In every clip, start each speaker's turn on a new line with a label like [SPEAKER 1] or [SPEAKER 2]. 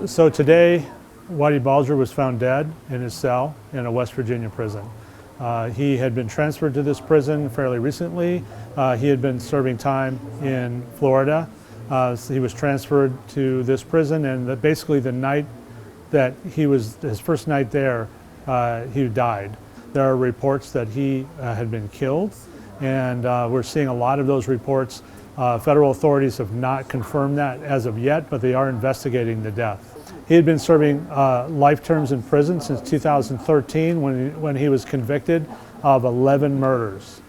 [SPEAKER 1] So today, Whitey Bulger was found dead in his cell in a West Virginia prison. He had been transferred to this prison fairly recently. He had been serving time in Florida. So he was transferred to this prison, and basically the night that his first night there, he died. There are reports that he had been killed, and we're seeing a lot of those reports. Federal authorities have not confirmed that as of yet, but they are investigating the death. He had been serving life terms in prison since 2013 when he was convicted of 11 murders.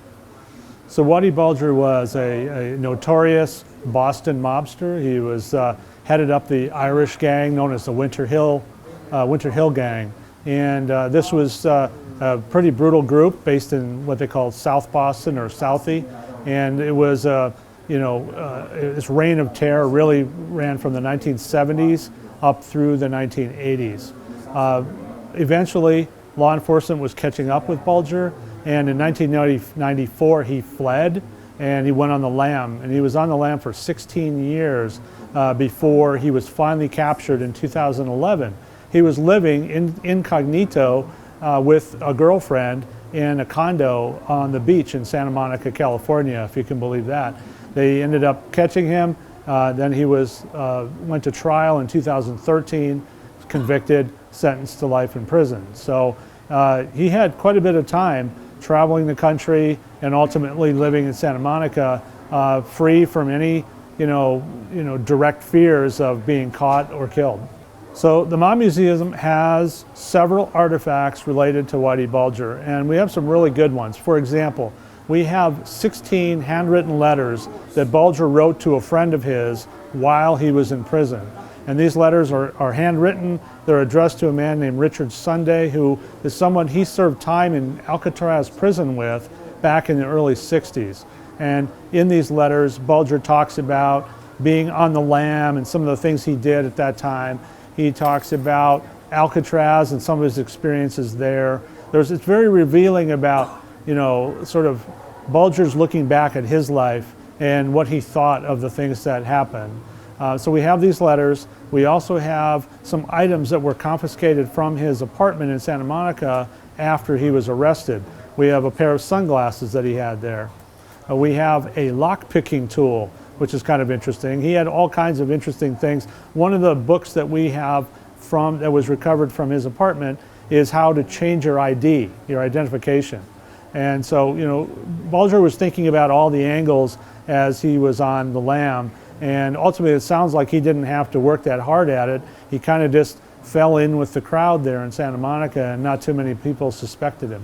[SPEAKER 1] So Whitey Bulger was a notorious Boston mobster. He was headed up the Irish gang known as the Winter Hill Gang. And this was a pretty brutal group based in what they call South Boston or Southie. And it was, this reign of terror really ran from the 1970s up through the 1980s. Eventually, law enforcement was catching up with Bulger, and in 1994 he fled and he went on the lam, and he was on the lam for 16 years before he was finally captured in 2011. He was living incognito with a girlfriend in a condo on the beach in Santa Monica, California, if you can believe that. They ended up catching him. Then he went to trial in 2013, convicted, sentenced to life in prison. So he had quite a bit of time traveling the country and ultimately living in Santa Monica, free from any direct fears of being caught or killed. So the Mob Museum has several artifacts related to Whitey Bulger, and we have some really good ones. For example, we have 16 handwritten letters that Bulger wrote to a friend of his while he was in prison. And these letters are handwritten. They're addressed to a man named Richard Sunday, who is someone he served time in Alcatraz prison with back in the early 60s. And in these letters, Bulger talks about being on the lam and some of the things he did at that time. He talks about Alcatraz and some of his experiences there. It's very revealing about, sort of Bulger's looking back at his life and what he thought of the things that happened. So we have these letters. We also have some items that were confiscated from his apartment in Santa Monica after he was arrested. We have a pair of sunglasses that he had there. We have a lock-picking tool, which is kind of interesting. He had all kinds of interesting things. One of the books that we have that was recovered from his apartment is how to change your ID, your identification. And so, Bulger was thinking about all the angles as he was on the lam, and ultimately it sounds like he didn't have to work that hard at it. He kind of just fell in with the crowd there in Santa Monica, and not too many people suspected him.